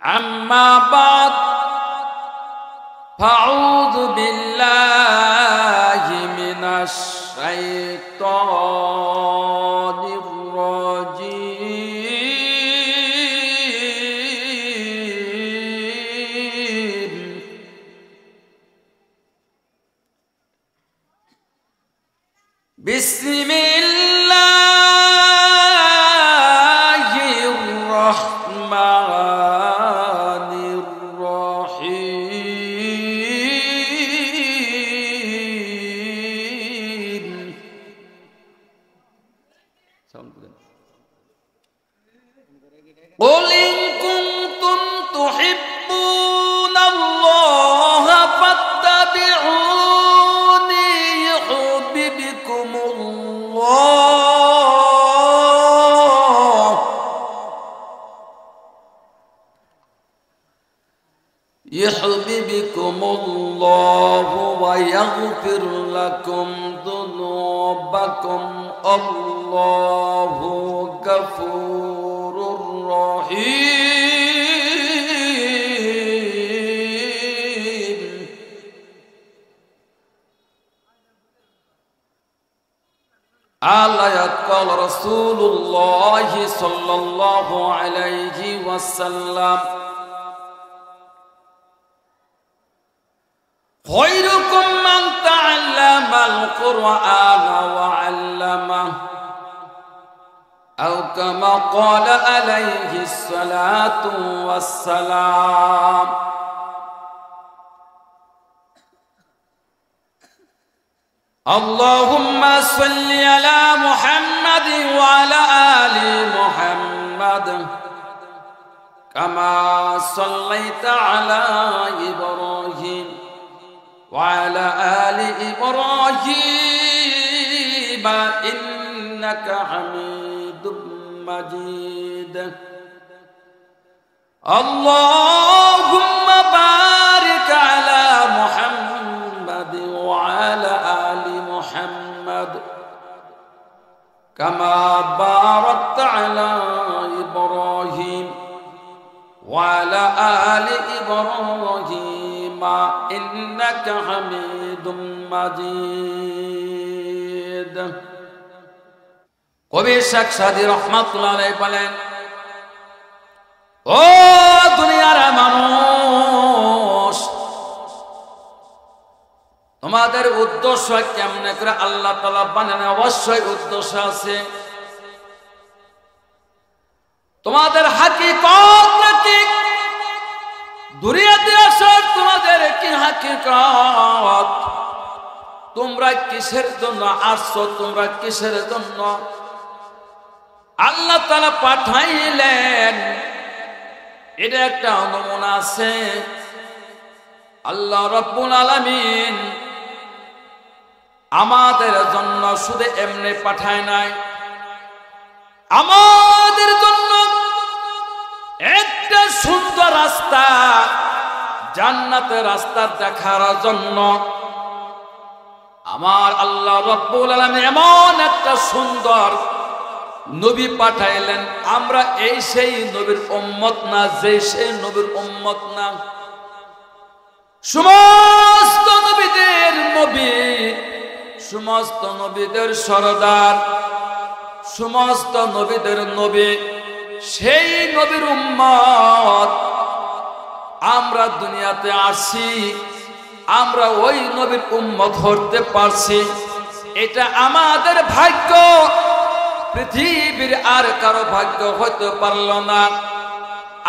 أما بعد فأعوذ بالله من الشيطان الرجيم بسم الله الرحمن الرحيم قل إن كنتم تحبون الله فاتبعوني يحببكم الله ويغفر لكم ذنوبكم الله غفور رحيم الآيات قال رسول الله صلى الله عليه وسلم خيركم من تعلم القرآن وعلمه أو كما قال عليه الصلاة والسلام اللهم صل على محمد وعلى آل محمد كما صليت على إبراهيم وعلى آل إبراهيم إنك حميد مجيد اللهم بارك على محمد وعلى آل محمد كما باركت على إبراهيم وعلى آل إبراهيم إنك حميد مجيد কবি শেখ সাদী রহমাতুল্লাহ আলাইহি বলেন ও দুনিয়ার মানুষ তোমাদের উদ্দেশ্য কেমনে করে আল্লাহ তাআলা বানানো অবশ্যই উদ্দেশ্য আছে তোমাদের হাকিকত কি দুনিয়াতে আসার তোমাদের কি হাকিকত তোমরা কিসের জন্য আসছো তোমরা কিসের জন্য আল্লাহ তাআলা পাঠাইলেন এটা একটা নমুনা আছে আল্লাহ রাব্বুল আলামিন আমাদের জন্য শুধু এমনি পাঠায় নাই আমাদের জন্য একটা সুন্দর রাস্তা জান্নাতের রাস্তা দেখার জন্য আমার আল্লাহ রাব্বুল আলামিন এমন একটা সুন্দর নবী পাঠাইলেন আমরা এই সেই নবীর উম্মত না যে সেই নবীর উম্মত না সমস্ত নবীদের নবী সমস্ত নবীদের সরদার সমস্ত নবীদের নবী সেই নবীর উম্মত আমরা দুনিয়াতে আসি আমরা ওই নবীর উম্মত হতে পারছি এটা আমাদের ভাগ্য পৃথিবীর আর কারো ভাগ্য হতে পারল না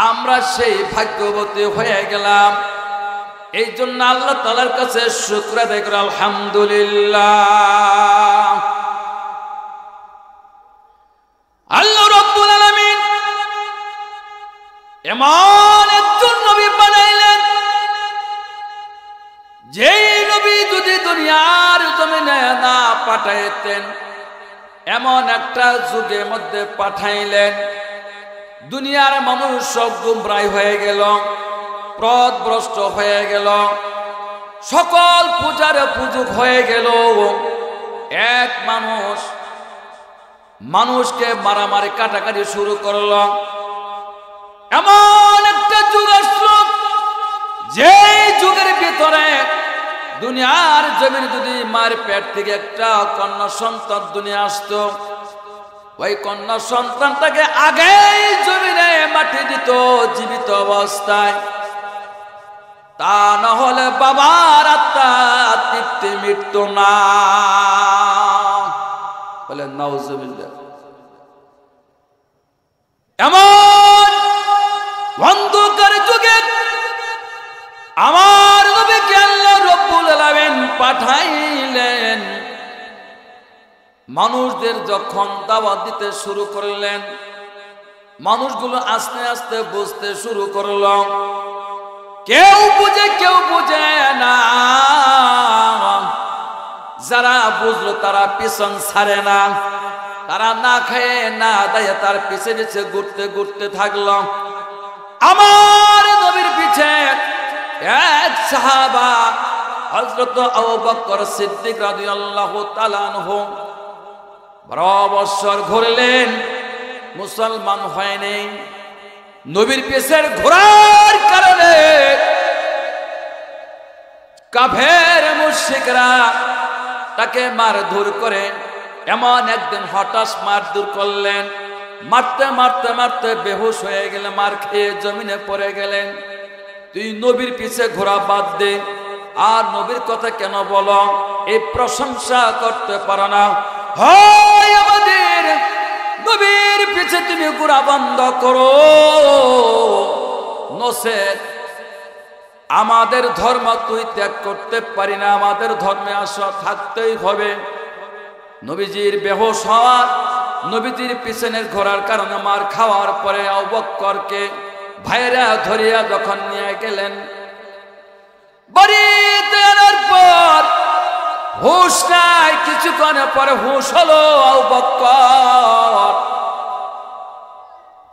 আমরা সেই ভাগ্যবতী হয়ে গেলাম এই জন্য আল্লাহ তাআলার কাছে শুকর আদায় করি আলহামদুলিল্লাহ আল্লাহ রাব্বুল আলামিন এমন একজন নবী বানাইলেন যেই নবী যদি দুনিয়ার জমিনে না পাঠাইতেন এমন একটা যুগের মধ্যে পাঠাইলেন দুনিয়ার মানুষ সব গুমরাহ হয়ে গেল পথভ্রষ্ট হয়ে গেল সকল পূজার পূজক হয়ে গেল এক মানুষ মানুষকে মারামারি কাটাকাটি শুরু করলো এমন একটা যুগ ভিতরে দুনিয়ার জমিনে যদি মায়ের পেট থেকে একটা কন্যা সন্তান দুনিয়া আসতো, ওই কন্যা সন্তানটাকে আগেই জমিনে মাটি দিত জীবিত অবস্থায়, তা না হলে বাবার আত্মা তৃপ্তি মিটত না। বলে নাউজুবিল্লাহ। এমন অন্ধকার যুগে আমার নবীকে আল্লাহ রব্বুল আলামিন পাঠাইলেন। মানুষদের যখন দাওয়াত দিতে শুরু করলেন, মানুষগুলো আস্তে আস্তে বুঝতে শুরু করল। কেউ বুঝে কেউ বুঝে না। যারা বুঝলো তারা পিছন ছাড়ে না, তারা না খেয়ে না দায়ে তার পিছে পিছে ঘুরতে ঘুরতে থাকলো। আমার নবীর পিছে এক সাহাবা হযরত আবু বকর সিদ্দিক রাদিয়াল্লাহু তাআলা আনহু 12 বছর ঘুরলেন, মুসলমান হয়নি। নবীর পিছের ঘোরার কারণে কাফের মুশরিকরা তাকে মারধর করে। এমন একদিন হঠাৎ মারধর করলেন, মারতে মারতে মারতে বেহুশ হয়ে গেলে, মার খেয়ে জমিনে পড়ে গেলেন। তুই নবীর পিছে ঘোরা বাদ দে, আর নবীর কথা কেন বলো? এই প্রশংসা করতে পারো না? হয় আমাদের নবীর পিছে তুমি ঘোরা বন্ধ করো, নচেৎ আমাদের ধর্ম তুই ত্যাগ করতে পারি না, আমাদের ধর্মে আসা থাকতেই হবে। নবীজির বেহুশ হওয়া, নবীজির পিছনের ঘোরার কারণে মার খাওয়ার পরে আবু বকরকে ভাইরা ধরিয়া যখন নিয়ে গেলেন, বাড়িতে আনার পর হুঁশ নাই। কিছুক্ষণ পরে হুঁশ হলো। আবু বকর,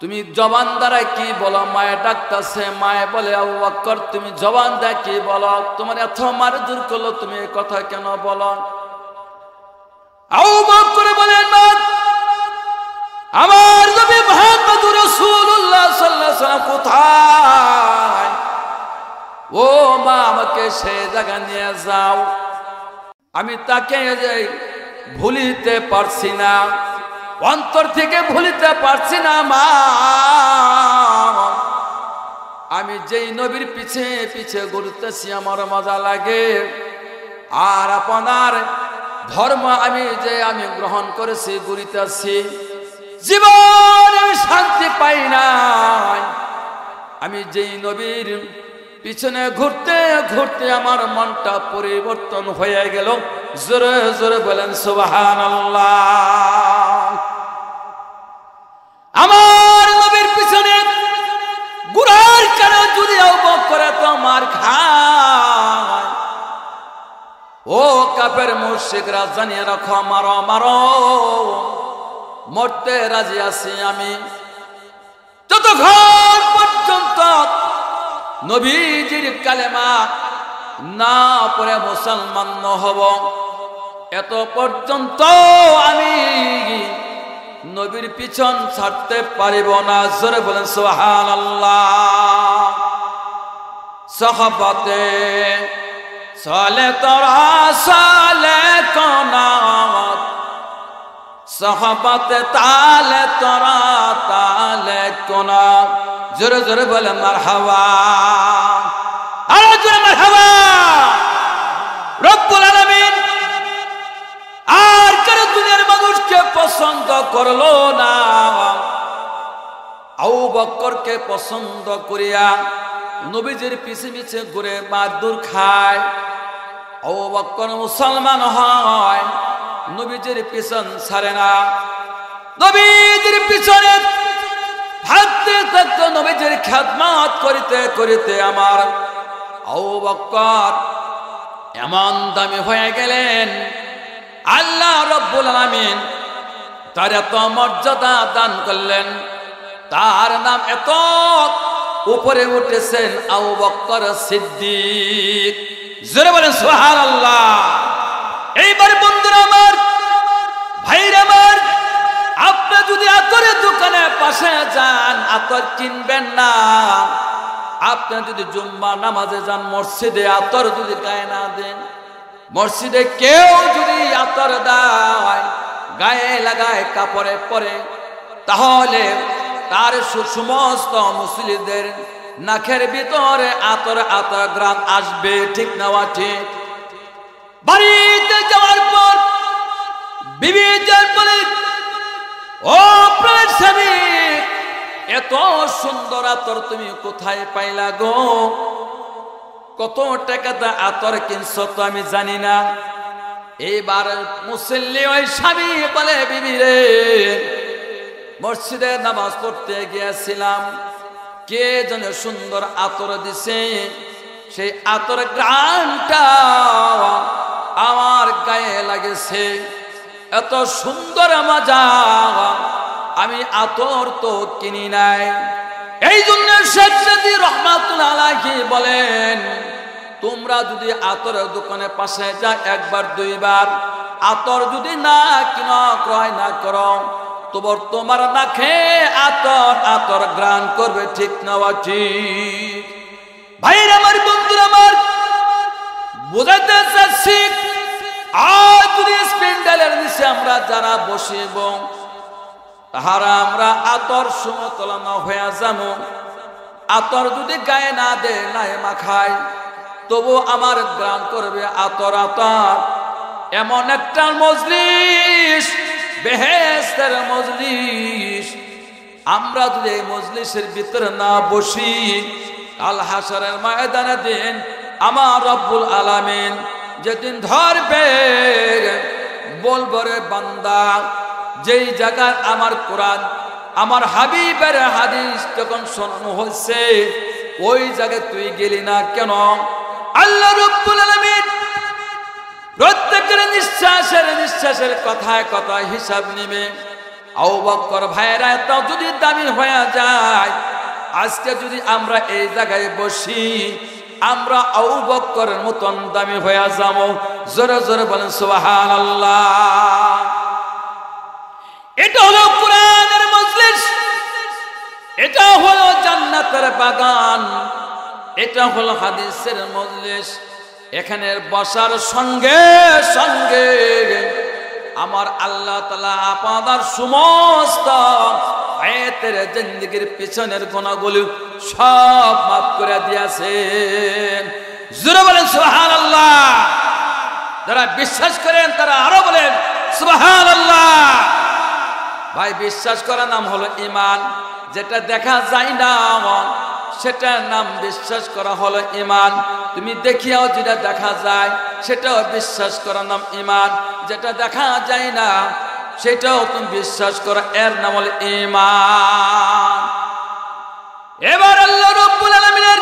তুমি জবান দ্বারা কি বলো? মায়ে ডাকতেছে। মায়ে বলে, আবু বকর তুমি জবান দ্বারা কি বলো? তোমার এত মারধর করলো, তুমি এই কথা কেন বলো? আবু বকর বলেন, আমার নবী মুহাম্মদুর রাসূলুল্লাহ সাল্লাল্লাহু আলাইহি ওয়াসাল্লাম কোথায়? ও মা, আমাকে সেই জায়গা নিয়ে যাও। আমি তাকে ভুলিতে পারছি না, অন্তর থেকে ভুলিতে পারছি না মা। আমি যেই নবীর পিছে পিছে ঘুরতেছি আমার মজা লাগে, আর আপনার ধর্ম আমি গ্রহণ করেছি, ঘুরিতেছি, জীবন আমি শান্তি পাই নাই। আমি যেই নবীর পিছনে ঘুরতে ঘুরতে আমার মনটা পরিবর্তন হয়ে গেল। জোরে জোরে বলেন সুবহানাল্লাহ। আমার নবীর পিছনে ঘুরার কারণে যদি আবু বকর তো মার খায়, ও কাফের মুশরিকরা জানিয়ে রাখো, মারো মারো, মরতে রাজি আছি আমি। যতক্ষণ পর্যন্ত নবীজির কালেমা না পড়ে মুসলমান হব, এত পর্যন্ত আমি নবীর পিছন ছাড়তে পারিব না। জোরে বলেন সুবহানাল্লাহ। সাহাবাতে সালে তোরা সালে কোনাত, সাহাবাতে তালে তোরা তালে কোনাত। জোরে জোরে বলেন মারহাবা, আরো জোরে মারহাবা। রব্বুল আলামিন আর কারো দুনিয়ার মানুষকে পছন্দ করলো না, আবু বকরকে পছন্দ করিয়া নবীজির পিছে পিছে ঘুরে মারধর খায়। আবু বকর মুসলমান হয়, নবীজির পিছন ছাড়ে না। নবীজির পিছনে থাকতে থাকতে নবীজির খেদমত করিতে করিতে আমার আবু বকর এমন দামি হয়ে গেলেন, আল্লাহ রব্বুল আলামিন তার এত মর্যাদা দান করলেন, তার নাম এত উপরে উঠেছেন আবু বকর সিদ্দিক। জোরে বলেন সুবহানাল্লাহ। এইবার বন্ধুরা আমার, ভাইরা আমার, আপনি যদি আতরের দোকানে পাশে যান, আতর কিনবেন না, আপনি যদি জুম্মা নামাজে যান, মসজিদে আতর যদি গায়ে না দেন, মসজিদে কেউ যদি আতর দেয়, গায়ে লাগায়, কাপড়ে পরে, তাহলে তার সমস্ত মুসলিমদের নাকের ভিতরে আতর আতর গ্রাম আসবে। ঠিক না ঠিক? বাড়িতে যাওয়ার পর বিবি বলে, ও প্রাণের স্বামী, এত সুন্দর আতর তুমি কোথায় পাইলা গো? কত টাকাতে আতর কিনছো তো আমি জানি না। এইবার মুসল্লি ওই স্বামী বলে, বিবি রে, মসজিদে নামাজ পড়তে গিয়েছিলাম, কে যেন সুন্দর আতর দিছে, সেই আতর গ্রানটা আমার গায়ে লাগেছে, এত সুন্দর মজা, আমি আতর তো কিনি নাই। এই জন্য শেখ সাদী রহমাতুল্লাহ আলাইহি বলেন, তোমরা যদি আতরের দোকানে পাশে যা একবার দুইবার আতর যদি না কিনো, ক্রয় না করো, তোমার নাকে আতর আতর গ্রান করবে। ঠিক না ঠিক? ভাইরা আমার, বন্ধুরা আমার, বুঝাইতে চাচ্ছি, আর যদি স্প্যান্ডেলের নিচে আমরা যারা বসিব, তাহারা আমরা আতর সমতলনা হয়ে যাবো। আতর যদি গায়ে না দে, নাই মাখায়, তবু আমার গ্রান করবে আতর আতর। এমন একটা মজলিস, বেহেশতের মজলিস, আমরা যদি এই মজলিসের ভিতরে না বসি, কাল হাসরের ময়দানে দিন আমার রব্বুল আলামিন যেদিন ধরবে, বলবে, রে বান্দা, যেই জায়গায় আমার কোরআন, আমার হাবিবের হাদিস যখন শোনানো হচ্ছে, ওই জায়গায় তুই গেলি না কেন? আল্লাহ রব্বুল আলামিন প্রত্যেকের নিঃশ্বাসের কথায় কথায় হিসাব নিবে। আবু বকর ভাইরা এত যদি দামি হয়ে যায়, আজকে যদি আমরা এই জায়গায় বসি, আমরা আবু বকরের মতন দামি হয়ে যাবো। জোরে জোরে বলেন সুবহানাল্লাহ। এটা হলো কোরআনের মজলিস, এটা হলো জান্নাতের বাগান, এটা হলো হাদিসের মজলিস। এখানে বসার সঙ্গে সঙ্গে আমার আল্লাহ তাআলা আপনার সমস্ত হায়াতের জিন্দেগির পিছনের গুনাহগুলো সব মাফ করে দিয়েছেন। জোরে বলেন সুবহানাল্লাহ। যারা বিশ্বাস করেন তারা আরো বলেন সুবহানাল্লাহ। ভাই, বিশ্বাস করার নাম হলো ঈমান। যেটা দেখা যায় না সেটার নাম বিশ্বাস করা হলো ঈমান। তুমি দেখিয়াও যেটা দেখা যায় সেটাও বিশ্বাস করার নাম ঈমান। যেটা দেখা যায় না সেটাও তুমি বিশ্বাস করো, এর নাম হলো ঈমান। এবার আল্লাহ রাব্বুল আলামিনের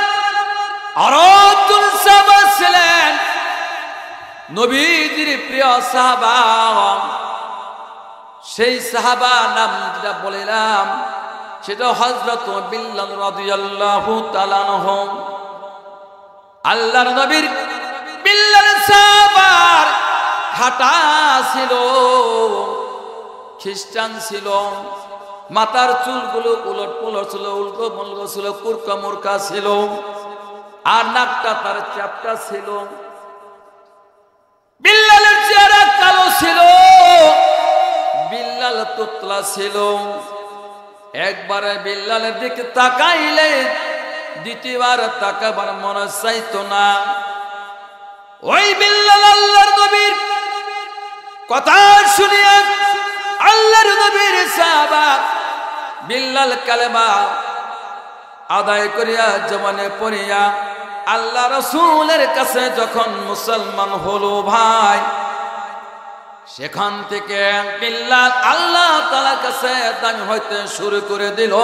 আরো একজন সাহাবা ছিলেন, নবীজির প্রিয় সাহাবা। সেই সাহাবা নাম যেটা বলিলাম সেটা হযরত বিল্লাল রাদিয়াল্লাহু তাআলা আনহু। আল্লাহর নবীর বিল্লাল সাহাবার হাঁটা ছিল, খ্রিস্টান ছিল, মাথার চুলগুলো উলট পুলট ছিল, উল্টো মুলটো ছিল, কুরকা মুরকা ছিল, আর নাকটা তার চ্যাপটা ছিল। বিল্লালের চেহারা কালো ছিল, বিল্লাল তোতলা ছিল। একবারে বিল্লালের দিকে তাকাইলে দ্বিতীয়বার তাকাবার মনে চাইতো না। ওই বিল্লাল আল্লাহর নবীর কথা শুনিয়া আল্লাহর নবীর সাহাবা বিল্লাল কালেমা আদায় করিয়া জবানে পড়িয়া আল্লাহ রাসূলের কাছে যখন মুসলমান হলো ভাই, সেখান থেকে বিল্লাল আল্লাহ তাআলার কাছে দামি হইতে শুরু করে দিল।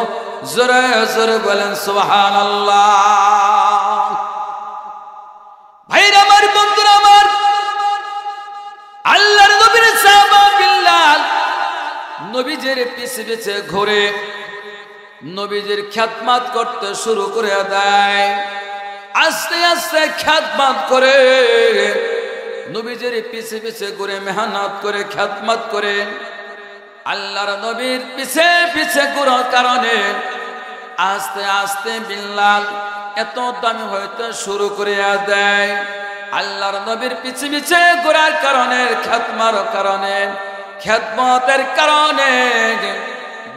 জোরে জোরে বলেন সুবহানাল্লাহ। ভাইরা আমার, বন্ধুরা আমার, আল্লাহর নবীর সাহাবা বিল্লাল নবীজির পিছে পিছে ঘুরে নবীজির খিদমত করতে শুরু করে দেয়। আস্তে আস্তে খিদমত করে নবীজির পিছে পিছে ঘুরে মেহনত করে খিদমত করে। আল্লাহর নবীর পিছে পিছে ঘুরার কারণে আস্তে আস্তে বিল্লাল এত দামি হইতে শুরু করে দেয়। আল্লাহর নবীর পিছে পিছে ঘোরার কারণে, খেদমার কারণে, খেদমতের কারণে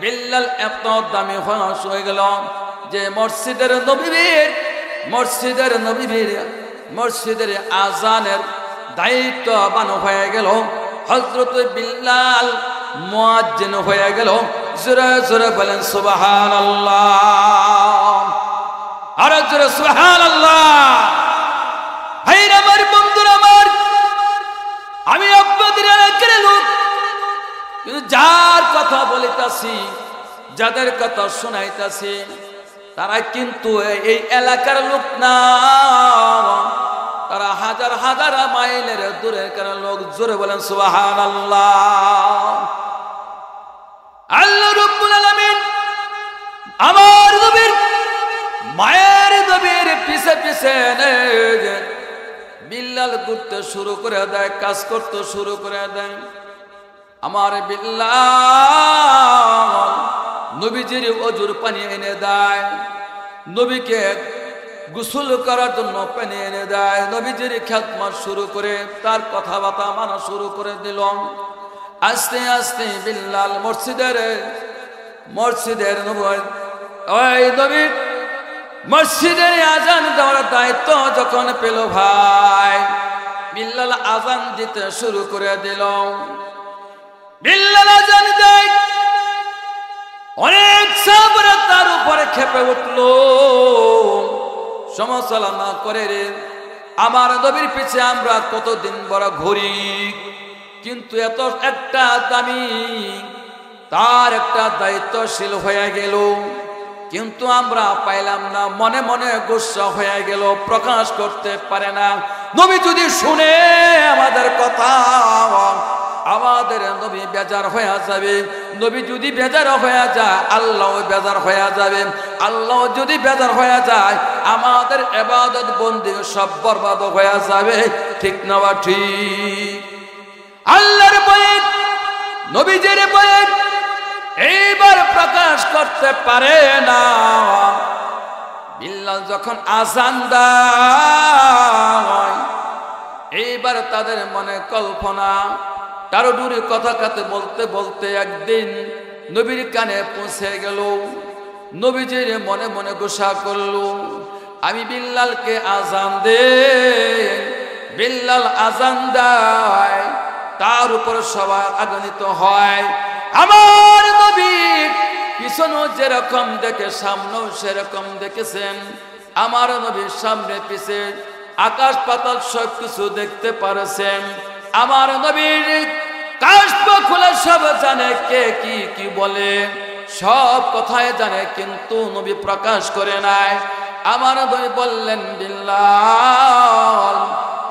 বিল্লাল এত দামি হয়ে গেল যে মসজিদের আজানের দায়িত্ববান হয়ে গেল। হযরত বিল্লাল মুয়াজ্জিন হয়ে গেল। জোরে জোরে বলেন সুবহানাল্লাহ, আর জোরে সুবহানাল্লাহ। ভাই আমার, বন্ধুরা আমার, আমি আপনাদের এলাকার লোক, কিন্তু যার কথা বলিতাছি, যাদের কথা শোনাইতাছি, তারা কিন্তু এই এলাকার লোক না, তারা হাজার হাজার মাইলের দূরের লোক। জোরে বলেন সুবহানাল্লাহ। আল্লাহ রাব্বুল আলামিন আমার নবীর মায়ের নবীর পিছে পিছে বিল্লাল ঘুরতে শুরু করে দেয়, কাজ করতে শুরু করে দেয়। আমার বিল্লাল নবীজির ওজুর পানি এনে দেয়, নবীকে গোসল করার জন্য পানি এনে দেয়, নবীজির খেদমত শুরু করে তার কথাবার্তা মানা শুরু করে দিল। আস্তে আস্তে বিল্লাল মসজিদের ওই নবীর মসজিদের আজান দেওয়ার দায়িত্ব যখন পেল, ভাই বিল্লাল আজান দিতে শুরু করে দিল। বিল্লাল আজান দেয়, অনেক সাহাবারা তার উপরে খেপে উঠল। সমালোচনা করে রে, আমার নবীর পিছে আমরা কতদিন বড় ঘুরি, কিন্তু এত একটা দামি, তার একটা দায়িত্বশীল হয়ে গেল, কিন্তু আমরা পাইলাম না। মনে মনে গুসা হয়ে গেল, প্রকাশ করতে পারে না। নবী যদি শুনে আমাদের কথা, আমাদের নবী বেজার হয়ে যাবে। নবী যদি বেজার হয়ে যায়, আল্লাহ বেজার হয়ে যাবে। আল্লাহ যদি বেজার হয়ে যায়, আমাদের ইবাদত বন্দি সব বরবাদ হয়ে যাবে। ঠিক না বা ঠিক? আল্লাহর ভয়ে, নবীজির ভয়ে এইবার প্রকাশ করতে পারে না। বিল্লাল যখন আজান দেয়, এইবার তাদের মনে কল্পনা, টারুডুরি কথা কাতে বলতে বলতে একদিন নবীর কানে পৌঁছে গেল। নবীজির মনে মনে গোসা করল, আমি বিল্লালকে আজান দে। বিল্লাল আজান দেয়, তার উপর সবার আগুনিত হয়। আমার নবী পিছনেও যেরকম দেখে, সামনেও সেরকম দেখেছেন। আমার নবীর সামনে পিছে আকাশ পাতাল সব কিছু দেখতে পারেছেন। আমার নবীর কাশপ খুলে সব জানে, কে কি কি বলে, সব কথাই জানে, কিন্তু নবী প্রকাশ করে নাই। আমার নবী বললেন, বিল্লাল,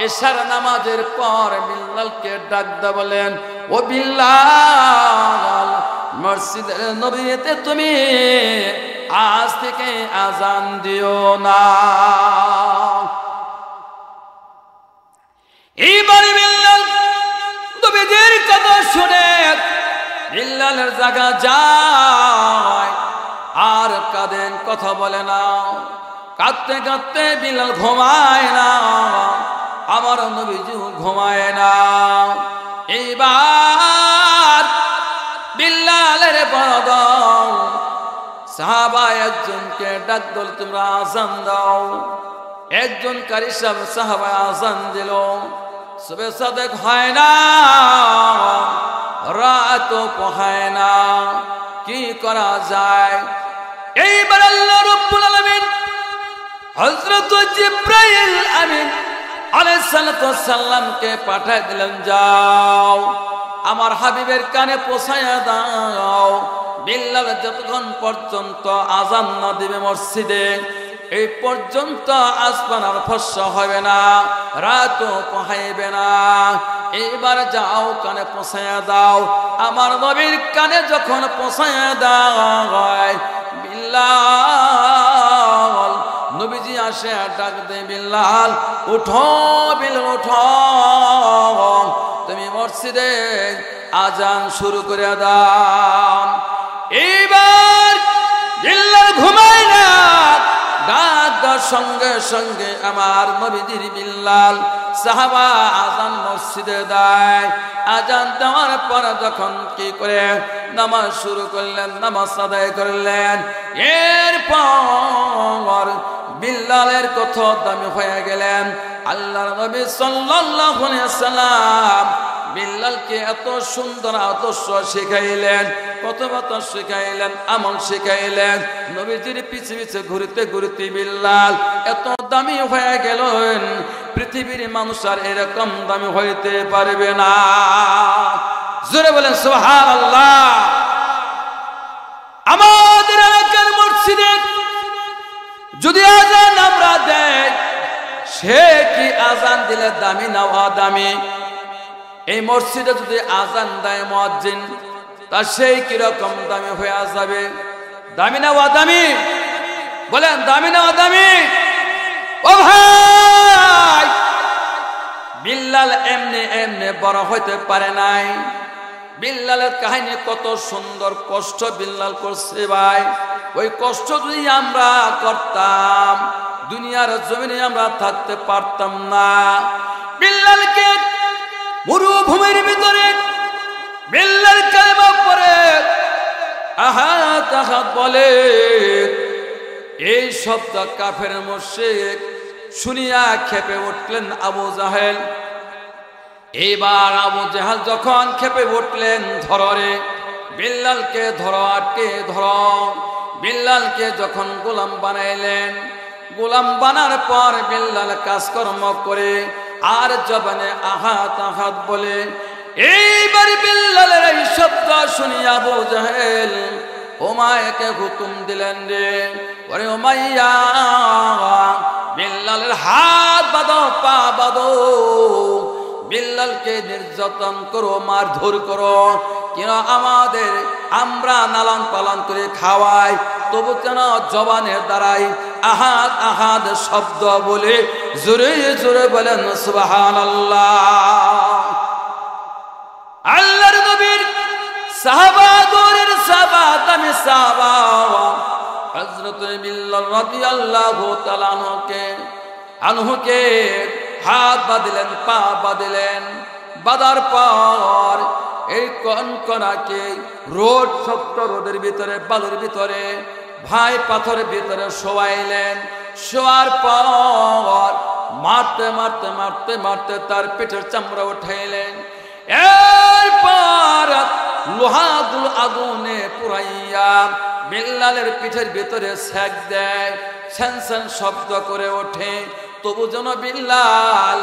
এশার নামাজের পর বিল্লালকে ডাক দা, বলেন, ও বিল্লাল, মসজিদের নবীতে তুমি আজ থেকে আজান দিও না। এইবার বিল্লাল নবীদের কথা শুনে বিল্লালের জায়গা যায়, আর কাঁদেন, কথা বলে না। কাঁদতে কাঁদতে বিল্লাল ঘুমায় না, আমার নবীজি ঘুমায় না। এইবার বিল্লালের বড় সাহাবা একজনকে ডাক দল, তোমরা আজান দাও। একজন কারি সাহাবা আজান দিল। সুবে সাদেক হয় না, রাত পোহায় না, কি করা যায়? এইবার আল্লাহ রাব্বুল আলামিন হযরত জিবরাইল আমিন আলাইহিস সালাতু ওয়াস সালামকে পাঠিয়ে দিলেন, যাও আমার হাবিবের কানে পৌঁছায়া দাও, বিল্লাল যতক্ষণ পর্যন্ত আজান না দিবে মসজিদে, এই পর্যন্ত আসমান আর ফসা হবে না, রাতও পোহাইবে না। এইবার যাও, কানে পৌঁছায়া দাও। আমার নবীর কানে যখন পৌঁছায়া দাও, বিল্লাল, নবীজি আসে ডাক দে, বিল্লাল উঠো, বিল্লাল উঠো, তুমি মসজিদে আজান শুরু করে দাও। এইবার বিল্লাল ঘুমায় না, ডাক দেওয়ার সঙ্গে সঙ্গে আমার নবীজির বিল্লাল সাহাবা আজান মসজিদে দেয়। আজান দেওয়ার পর যখন কি করে নামাজ শুরু করলেন, নামাজ আদায় করলেন, এরপর বিল্লালের কত দামি হয়ে গেলেন। আল্লাহর নবী সাল্লাল্লাহু আলাইহি ওয়াসাল্লাম বিল্লালকে এত সুন্দর আদর্শ শিখাইলেন, কথা শিখাইলেন, আমল শিখাইলেন। নবীজির পিছে পিছে ঘুরতে ঘুরতে বিল্লাল এত দামি হয়ে গেলেন, পৃথিবীর মানুষ আর এরকম দামি হইতে পারবে না। জোরে বলেন সুবহানাল্লাহ। আমাদের এলাকার মসজিদে যদি আজান আমরা দেয়, সে কি আজান দিলে দামি না অদামি? এই মসজিদে যদি আজান দেয় মুয়াজ্জিন, তা সেই কিরকম দামি হয়ে যাবে? দামি না অদামি? বলেন দামি না অদামি? ও ভাই, বিল্লাল এমনি এমনি বড় হইতে পারে নাই। বিল্লালের কাহিনী কত সুন্দর, কষ্ট বিল্লাল করছে ভাই। ওই কষ্ট যদি আমরা করতাম, দুনিয়ার জমিনে আমরা থাকতে পারতাম না। বিল্লালকে মরুভূমির ভিতরে বিল্লাল কালেমা পড়ে আহাত আহাত বলে, এই শব্দ কাফের মুশরিক শুনিয়া খেপে উঠলেন আবু জাহেল। এইবার আবু জাহেল যখন খেপে উঠলেন, ধরে বিল্লালকে ধরো, আটকে ধরো। বিল্লালকে যখন গোলাম বানাইলেন, গোলাম বানার পর বিল্লাল কাজকর্ম করে আর জবানে আহাত আহাত বলে। এইবার বিল্লালের এই শব্দ শুনিয়া আবু জাহেল উমাইয়াকে হুকুম দিলেন, রে ওরে উমাইয়া, বিল্লালের হাত বাঁধো, পা বাঁধো, বিল্লালকে নির্যাতন করো, মারধর করো। কেন আমরা লালন পালন করে খাওয়াই, তবু কেন জবানের দ্বারাই আহাদ আহাদ শব্দ বলে? জোরে জোরে বলেন সুবহানাল্লাহ। আল্লাহর নবীর সাহাবা, দূরের সাহাবা, দামি সাহাবা হযরত বিল্লাল রাদিয়াল্লাহু তাআলা আনহুকে হাত বাঁধিলেন, পা বাঁধিলেন। বাঁধার পর এই কনকনাকে রোদ, শক্ত রোদের ভিতরে, বালুর ভিতরে, ভাই পাথরের ভিতরে শোয়াইলেন। শোয়ার পর মারতে মারতে মারতে মারতে তার পেটের চামড়া উঠাইলেন। এরপর লোহাগুলো আগুনে পুরাইয়া বিল্লালের পিঠের ভিতরে সেক দেয়। সেন সেন শব্দ করে ওঠে, তবু যেন বিল্লাল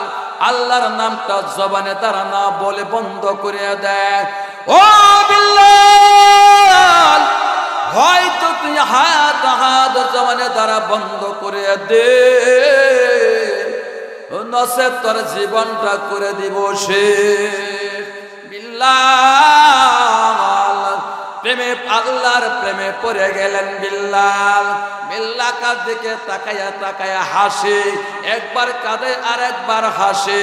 আল্লাহর নামটা জবানে দ্বারা না বলে বন্ধ করে দেয়। ও বিল্লাল, হয়তো তুই হাত হাত জবানে দ্বারা বন্ধ করে দে, নচেৎ তোর জীবনটা করে দিব সে। বিল্লাল প্রেমে, আল্লাহর প্রেমে পড়ে গেলেন বিল্লাল। বিল্লাল কার দিকে তাকায়া তাকায়া হাসে, একবার কাঁদে আর একবার হাসে।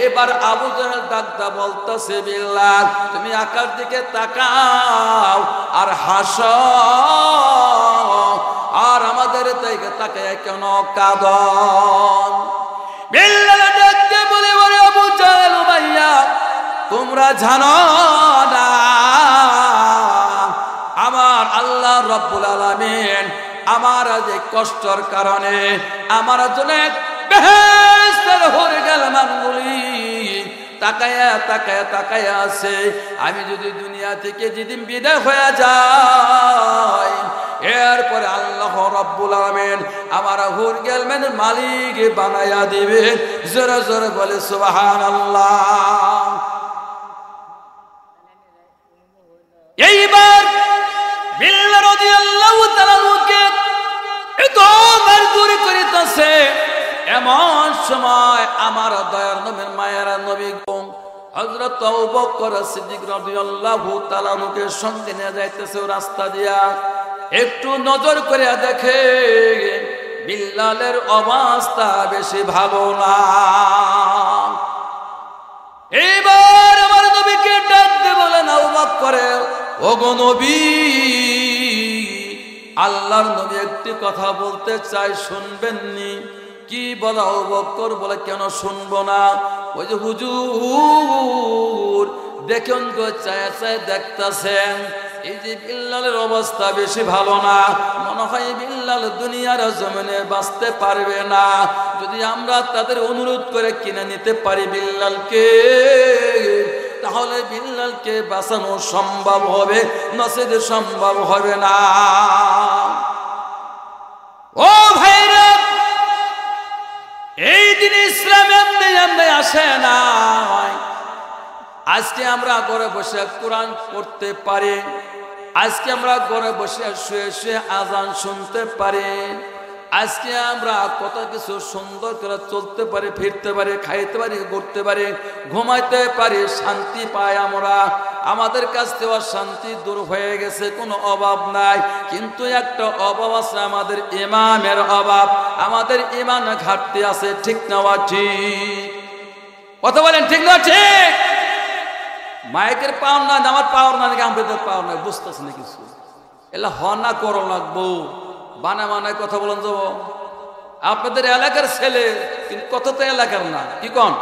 এবার আবু জাহেল ডাকদা বলতেছে, বিল্লাল তুমি আকার দিকে তাকাও আর হাসো, আর আমাদের দিকে তাকায়া কেন কাঁদো? বিল্লাল ডাকতে বলে, ওরে আবু জাহেল, ভাইয়া তোমরা জানো না আমার আল্লাহ রব্বুল আলামিন আমার যে কষ্টর কারণে আমার জন্য বেহেশতের হরগেল মানগুলি তাকায়া তাকায়া তাকায়া আছে। আমি যদি দুনিয়া থেকে যেদিন বিদায় হয়ে যাই, এরপরে আল্লাহ রব্বুল আলামিন আমার হরগেল মেনের মালিক বানায়া দিবে। জোরে জোরে বলে সুবহানাল্লাহ। এইবার বিল্লাল রাদিয়াল্লাহু তাআলা কে এত মারধর করিতেছে, এমন সময় আমার দয়ার নবীর মায়ের নবী হযরত আবু বকর সিদ্দিক রাদিয়াল্লাহু তাআলা কে সঙ্গে নিয়ে যাইতেছে রাস্তা দিয়া। একটু নজর করে দেখে বিল্লালের অবস্থা বেশি ভালো না। এইবার আমার নবীকে ডাকতে বলেন, আবু বকর, ওগো নবী, আল্লাহর নবী একটি কথা বলতে চাই, শুনবেননি? কি বলা? আবু বকর বলে, কেন শুনবো না? ওই যে হুজুর দেখুন গো, চায় চায় দেখতেছেন এই যে বিল্লালের অবস্থা বেশি ভালো না, মনে হয় বিল্লাল দুনিয়ার জমিনে বাঁচতে পারবে না। যদি আমরা তাদের অনুরোধ করে কিনে নিতে পারি বিল্লালকে, তাহলে বিল্লালকে বাঁচানো সম্ভব হবে, নচেত সম্ভব হবে না। ও ভাইরা, এই দিন ইসলাম এমনি এমনি আসে না। আজকে আমরা ঘরে বসে কোরআন পড়তে পারি, আজকে আমরা ঘরে বসে শুয়ে শুয়ে আজান শুনতে পারি, আজকে আমরা কত কিছু সুন্দর করে চলতে পারি, ফিরতে পারি, খাইতে পারি, ঘুরতে পারি, ঘুমাইতে পারি, শান্তি পাই আমরা। আমাদের কাছ থেকে শান্তি দূর হয়ে গেছে, কোনো অভাব নাই। কিন্তু একটা অভাব আছে, আমাদের ইমানের অভাব, আমাদের ইমান ঘাটতি আছে। ঠিক না ঠিক? কথা বলেন, ঠিক না ঠিক? মাইকের পাওয়ার না, আমার পাওয়ার না, নাকি আমাদের পাওয়ার নাই, বুঝতেছে না কিছু। এলা হনা করো লাগবো, বানা বানায় কথা বলেন যাব। আপনাদের এলাকার ছেলে, কিন্তু কত তো এলাকার না। কি কোন?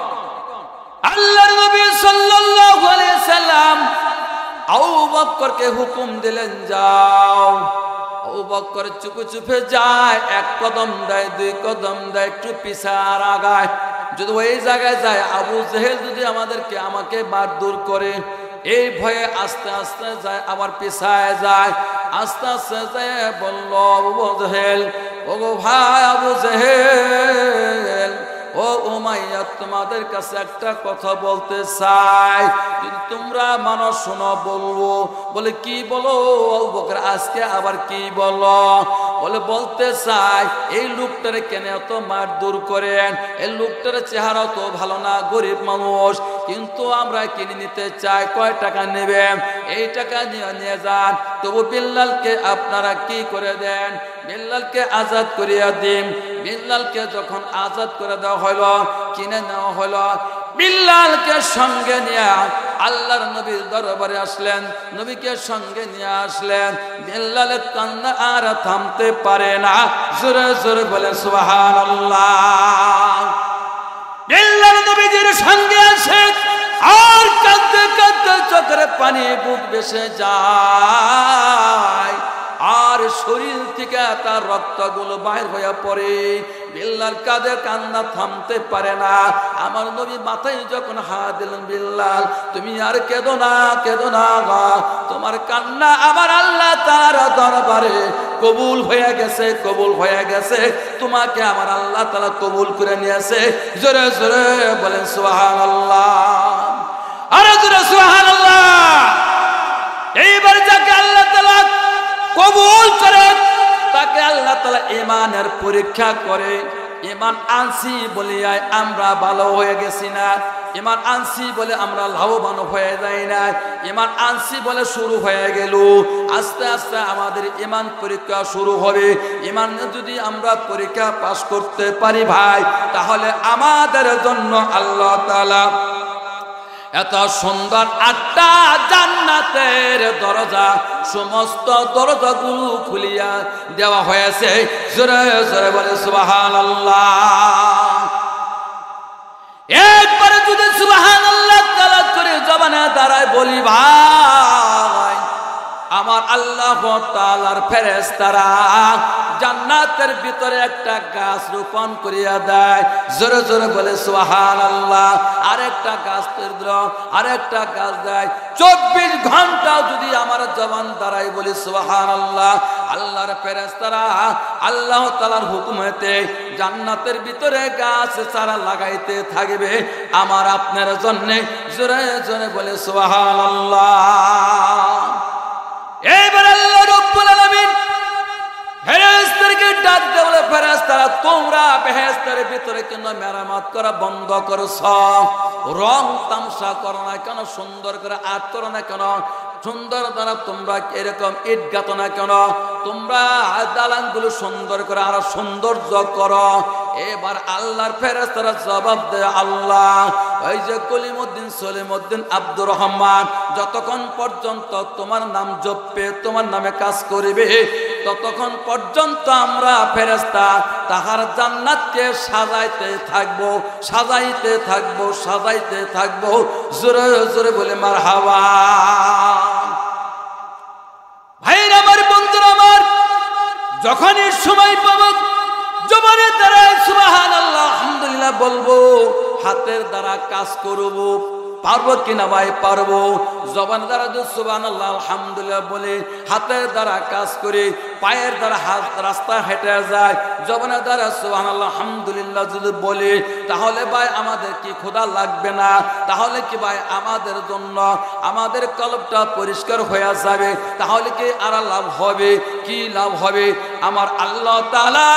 আল্লাহর নবী সাল্লাল্লাহু আলাইহি সাল্লাম আবু বকরকে হুকুম দিলেন, যাও। আবু বকর চুপে চুপে যায়, এক কদম দেয়, দুই কদম দেয়, একটু পিছায় আর আগায়। যদি ওই জায়গায় যায়, আবু জেহেল যদি আমাকে মারধর করে, এই ভয়ে আস্তে আস্তে যায়, আবার পিছায় যায়, আস্তে আস্তে যায়। বলল আবু জেহেল, ও গো ভাই আবু জেহেল, ও উমাইয়া, তোমাদের কাছে একটা কথা বলতে চাই, যদি তোমরা মানো শোনো বলবো। বলে, কি বলো আবু বকর? আজকে আবার কি বলো? বলে, বলতে চাই, এই লোকটারে কেন এত মারধর করেন? এই লোকটার চেহারা তো ভালো না, গরিব মানুষ, কিন্তু আমরা কিনে নিতে চাই। কয় টাকা নেবেন? এই টাকা নিয়ে যান। তবু বিল্লালকে আপনারা কি করে দেন? বিল্লালকে আজাদ করিয়া দিন। বিল্লালকে যখন আজাদ করে দেওয়া হলো, কিনে নেওয়া হলো, বিল্লালকে সঙ্গে নিয়ে আল্লাহর নবীর দরবারে আসলেন, নবীকে সঙ্গে নিয়ে আসলেন। বিল্লালের কান্না আর থামতে পারে না, জোরে জোরে বলে সুবহানাল্লাহ। বিল্লাল নবীজির সঙ্গে আসে, আর কাঁদতে কাঁদতে চোখের পানি বুক ভেসে যায়, আর শরীর থেকে তার রক্তগুলো বাইর হয়ে পড়ে। বিল্লাল কাঁদে, কান্না থামতে পারে না। আমার নবী মাথায় যখন হাত দিলেন, বিল্লাল তুমি আর কেঁদো না, কেঁদো না, তোমার কান্না আমার আল্লাহ তার দরবারে কবুল হয়ে গেছে, কবুল হয়ে গেছে। তোমাকে আমার আল্লাহ তাআলা কবুল করে নিয়েছে। জোরে জোরে বলেন সুবহানাল্লাহ, আরে জোরে সুবহানাল্লাহ। এইবার যাকে আল্লাহ তাআলা কবুল করে, তাকে আল্লাহ তাআলা ঈমানের পরীক্ষা করে। ঈমান আনছি বলিয়ায় আমরা ভালো হয়ে গেছি না, ঈমান আনছি বলে আমরা লাভবান হয়ে যাই না, ঈমান আনছি বলে শুরু হয়ে গেল। আস্তে আস্তে আমাদের ঈমান পরীক্ষা শুরু হবে। ঈমান যদি আমরা পরীক্ষা পাস করতে পারি ভাই, তাহলে আমাদের জন্য আল্লাহ তাআলা এত সুন্দর 8টা জান্নাতের দরজা, সমস্ত দরজাগুলো খুলিয়া দেওয়া হয়েছে। জোরে জোরে বলে সুবহানাল্লাহ। একবারে যদি সুবহানাল্লাহ তাআলা করে জবানে দাঁড়ায় বলি, ভাই আমার আল্লাহ তাআলার ফেরেশতারা জান্নাতের ভিতরে একটা গাছ রোপণ করিয়া দেয়। জোরে জোরে বলে সুবহানাল্লাহ। আরেকটা গাছ তৈরি, আরেকটা গাছ দেয়। 24 ঘন্টা যদি আমার জবান দাঁড়াই বলি সুবহানাল্লাহ, আল্লাহর ফেরেশতারা আল্লাহ তাআলার হুকুমেতে জান্নাতের ভিতরে গাছ চারা লাগাইতে থাকবে আমার আপনার জন্য। জোরে জোরে বলে সুবহানাল্লাহ। এইবার আল্লাহ রাব্বুল আলামিন ফেরেশতাদেরকে ডাক দিয়ে বলে, ফেরেশতারা তোমরা বেহেশতের ভিতরে কেন মেরামত করা বন্ধ করছ? রং তামসা করো না কেন? সুন্দর করে আর্ট করো না কেন? সুন্দর দ্বারা তোমরা এরকম ইট গাঁথো না কেন? তোমরা দালানগুলো সুন্দর করে আরো সৌন্দর্য করো। এবার আল্লাহর ফেরেশতারা জবাব দেয়, আল্লাহ ওই যে কলিমউদ্দিন সলিমউদ্দিন আব্দুর রহমান যতক্ষণ পর্যন্ত তোমার নাম জপবে, তোমার নামে কাজ করবে, ততক্ষণ পর্যন্ত আমরা ফেরেশতা তাহার জান্নাতকে সাজাইতে থাকবো, সাজাইতে থাকবো, সাজাইতে থাকবো। জোরে জোরে বলে মারহাবা। ভাইরা আমার, বন্ধুরা আমার, যখনই সময় পাবো জবানের দ্বারা সুবহানাল্লাহ আলহামদুলিল্লাহ বলবো, হাতের দ্বারা কাজ করব। পারবো কিনা ভাই? পারবো। জবানের দ্বারা যদি সুবহানাল্লাহ আলহামদুলিল্লাহ বলে, হাতের দ্বারা কাজ করে, পায়ের দ্বারা হাত রাস্তা হেঁটে যায়, জবানের দ্বারা সুবহানাল্লাহ আলহামদুলিল্লাহ যদি বলে, তাহলে ভাই আমাদের কি ক্ষুধা লাগবে না? তাহলে কি ভাই আমাদের জন্য আমাদের কলবটা পরিষ্কার হয়ে যাবে? তাহলে কি আর লাভ হবে? কি লাভ হবে? আমার আল্লাহ তাআলা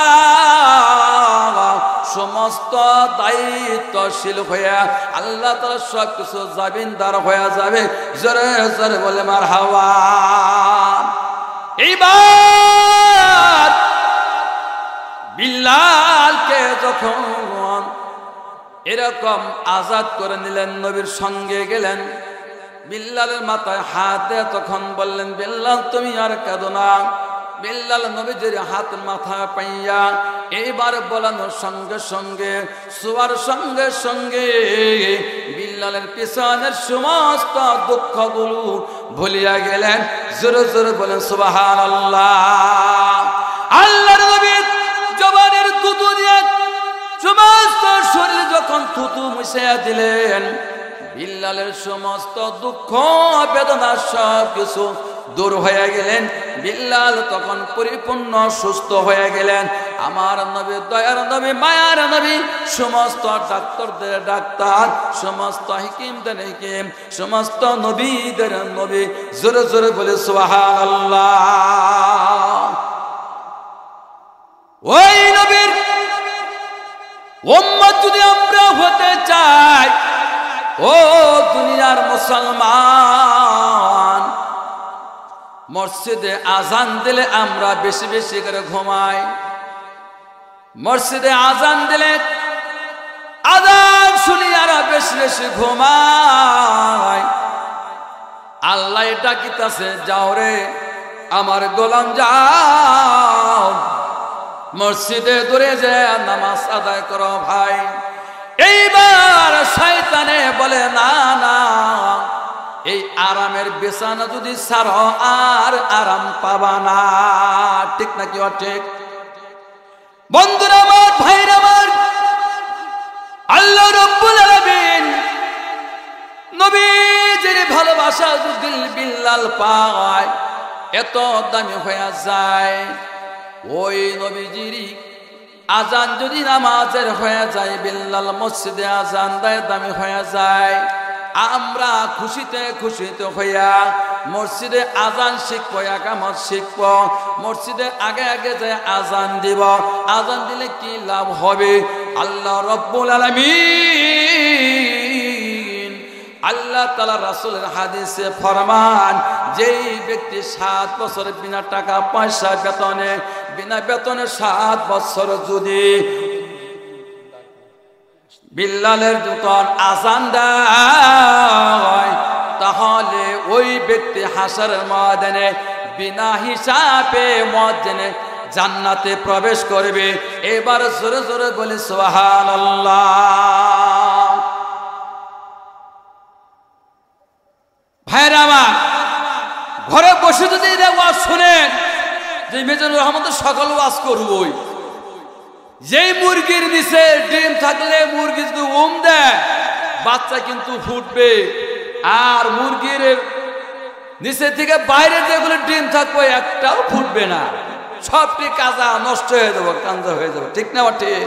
সমস্ত দায়িত্বশীল হয়ে, আল্লাহ তাআলা সব কিছু জামিনদার হয়ে যাবে। জোরে জোরে বলে মারহাবা। এইবার বিল্লালকে যখন এরকম আজাদ করে নিলেন, নবীর সঙ্গে গেলেন, বিল্লালের মাথায় হাত দিয়ে তখন বললেন, বিল্লাল তুমি আর কাঁদো না। বিল্লাল নবীজির হাত মাথা পাইয়া এইবার বলানোর সঙ্গে সঙ্গে, শোয়ার সঙ্গে সঙ্গে বিল্লালের পিছনের সমস্ত দুঃখগুলো ভুলিয়া গেলেন। জোরে জোরে বলেন সুবহানাল্লাহ। আল্লাহর নবী জবানের থুতু দিয়ে সমস্ত শরীর যখন থুতু মুছিয়া দিলেন, বিল্লালের সমস্ত দুঃখ বেদনা সব কিছু দূর হয়ে গেলেন। বিল্লাল তখন পরিপূর্ণ সুস্থ হয়ে গেলেন। আমার নবী, দয়ার নবী, মায়ার নবী, সমস্ত ডাক্তারদের ডাক্তার, সমস্ত হিকিমদের হিকিম, সমস্ত নবীদের নবী। জোরে জোরে বলে সুবহানাল্লাহ। ওই নবীর উম্মত যদি আমরা হতে চাই, ও দুনিয়ার মুসলমান, মসজিদে আজান দিলে আমরা বেশি বেশি করে ঘুমাই। মসজিদে আজান দিলে, আজান শুনি আর বেশি বেশি ঘুমাই। আল্লাহ ডাকিতাছে, যাও রে আমার গোলাম যাও, মসজিদে দূরে যে নামাজ আদায় করো ভাই। এইবার শয়তানে বলে, না না, এই আরামের বিছানা যদি ছাড়ো আর আরাম পাবা না। ঠিক নাকি ঠিক? বন্ধুরা আমার, ভাইরা আমার, আল্লাহ রাব্বুল আলামিন নবীজির ভালোবাসা যদি বিল্লাল পায়, এত দামি হয়ে যায়। ওই নবীজির আজান যদি নামাজের হয়ে যায়, বিল্লাল মসজিদে আজান দেয়, দামি হয়ে যায়। আমরা খুশিতে খুশিতে হইয়া মসজিদে আজান শিখবো, একামত শিখবো, মসজিদে আগে আগে যে আজান দিব। আজান দিলে কি লাভ হবে? আল্লাহ রাব্বুল আলামিন, আল্লাহ তাআলা রাসূলের হাদিসে ফরমান, যেই ব্যক্তি 7 বছর বিনা টাকা পয়সা বেতনে, বিনা বেতনে 7 বছর যদি বিল্লালের যখন আজান দেয়, তাহলে ওই ব্যক্তি হাসরের ময়দানে বিনা হিসাবে মুয়াজ্জিনে জান্নাতে প্রবেশ করবে। এবার জোরে জোরে বলি সুবহানাল্লাহ। ভাইরা আমার, ঘরে বসে যদি ওয়াজ শুনেন, যে মিজানুর রহমান তো সকাল ওয়াজ করবই, যেই মুরগির নিচে ডিম থাকলে মুরগি যদি দেয়, বাচ্চা কিন্তু ফুটবে। আর মুরগির নিচে থেকে বাইরে যেগুলো ডিম থাকবে একটাও ফুটবে না, সবটি কাঁচা, নষ্ট হয়ে যাবো, কাঁচা হয়ে যাবে। ঠিক না ঠিক?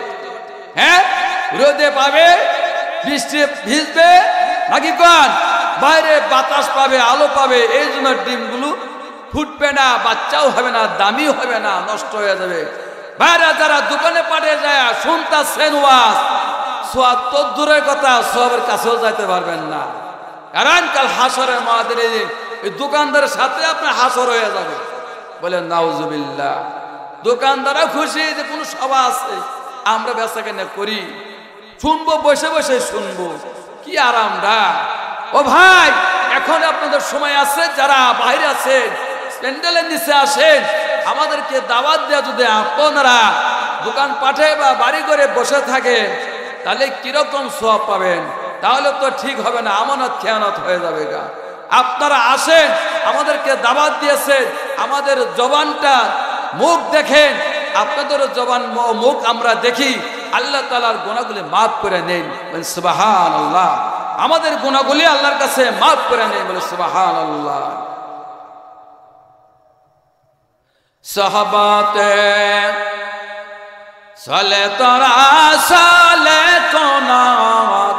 হ্যাঁ, রোদে পাবে, বৃষ্টি ভিজবে, নাকি কোন বাইরে বাতাস পাবে, আলো পাবে, এই জন্য ডিমগুলো ফুটবে না, বাচ্চাও হবে না, দামি হবে না, নষ্ট হয়ে যাবে। বাইরে যারা দোকানে পাঠিয়ে যায় শুনতেছেন ওয়াজ, সোয়াব তো দূরের কথা, সবের কাছেও যাইতে পারবেন না। কারণ কাল হাসরের ময়দানে এই দোকানদারের সাথে আপনার হাসর হয়ে যাবে। বলে নাউজুবিল্লাহ। দোকানদারও খুশি যে কোনো সভা আছে, আমরা বেচাকেনা করি, শুনবো, বসে বসে শুনবো, কি আরামটা। ও ভাই, এখন আপনাদের সময় আছে, যারা বাইরে আছেন প্যান্ডেলের নিচে আসেন, আমাদেরকে দাওয়াত দেওয়া। যদি আপনারা দোকান পাঠে বা বাড়ি করে বসে থাকেন তাহলে কিরকম সওয়াব পাবেন? তাহলে তো ঠিক হবে না, আমানত খেয়ানত হয়ে যাবে গা। আপনারা আসেন, আমাদেরকে দাওয়াত দিয়েছেন, আমাদের জবানটা মুখ দেখেন, আপনাদের জবান মুখ আমরা দেখি, আল্লাহ তাআলার গুনাহগুলি মাফ করে নেন, বলেন সুবহানাল্লাহ। আমাদের গুনাহগুলি আল্লাহর কাছে মাফ করে নেন, বলেন সুবহানাল্লাহ। সাহাবাতে সালে তোরা সালে কোনাত,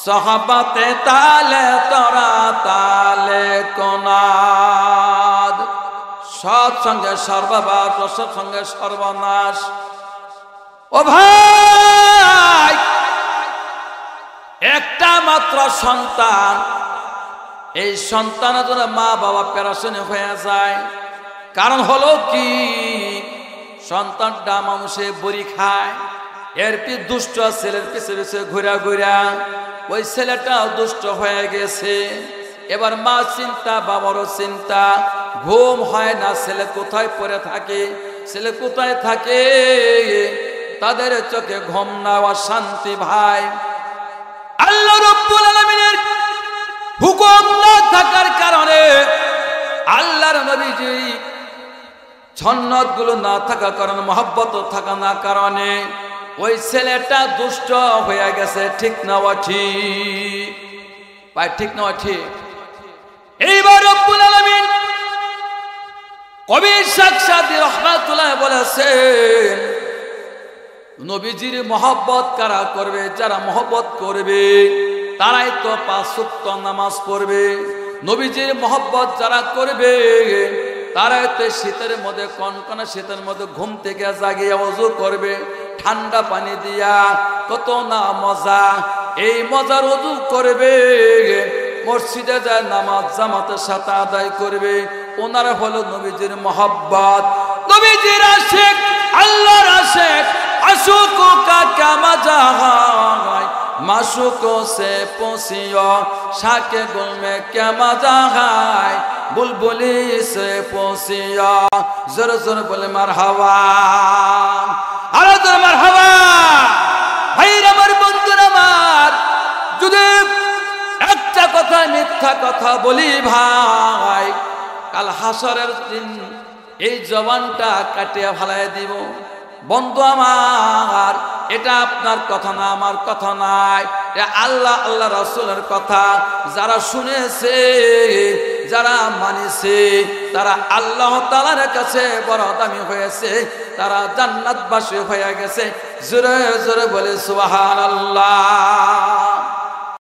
সাহাবাতে তালে তোরা তালে কোনাদ। সৎসঙ্গে সর্ববাস, অসৎসঙ্গে সর্বনাশ। ও ভাই, একটা মাত্র সন্তান, এই সন্তানের জন্য মা বাবা পেরেশানি হয়ে যায়। কারণ হলো কি, সন্তানটা মানুষে বড়ি খায়, এর দুষ্ট ছেলের পিছে পিছে ঘুরা ঘুরা ওই ছেলেটাও দুষ্ট হয়ে গেছে। এবার মা চিন্তা, বাবারও চিন্তা, ঘুম হয় না, ছেলে কোথায় পড়ে থাকে, ছেলে কোথায় থাকে, তাদের চোখে ঘুম না, অশান্তি। ভাই, আল্লাহ রাব্বুল আলামিনের হুকুম না থাকার কারণে, আল্লাহর নবীজি সন্ন্যত গুলো না থাকার কারণে, মহব্বত থাকা না কারণে ওই ছেলেটা দুষ্ট হয়ে গেছে। ঠিক না ঠিক? ভাই ঠিক না ঠিক? এইবার রব্বুল আলামিন কবি সাকসাদি রাহমাতুল্লাহ বলেছেন, নবীজির মহব্বত কারা করবে? যারা মহব্বত করবে তারাই তো 5 ওয়াক্ত নামাজ পড়বে। নবীজির মহব্বত যারা করবে তারাই তো শীতের মধ্যে, কনকনে শীতের মধ্যে ঘুম থেকে জাগিয়ে ওযু করবে ঠান্ডা পানি দিয়া। কত না মজা! এই মজার ওযু করবে, মসজিদে যায় নামাজ জামাতের সাথে আদায় করবে। ওনারা হলো নবীজির মহব্বত, নবীজির আশিক, আল্লাহর আশিক। আশুকো কা ক্যা মজা হয়, মাশুকো সে পৌঁছিও, শাকে গুল মে ক্যা মজা হয়, বুলবুলি সে পৌঁছিও। জোরে জোরে বলে মারহাবা, আরো জোরে মারহাবা। ভাইরা আমার, বন্ধুরা আমার, যদি একটা কথা মিথ্যা কথা বলি ভাই, কাল হাসরের দিন এই জবানটা কাটিয়ে ফেলাই দিব। বন্ধু আমার, এটা আপনার কথা না, আমার কথা নাই, এটা আল্লাহ আল্লাহ রাসূলের কথা। যারা শুনেছে, যারা মানেছে, তারা আল্লাহ তাআলার কাছে বড় দামি হয়েছে, তারা জান্নাতবাসী হয়ে গেছে। জোরে জোরে বলে সুবহানাল্লাহ।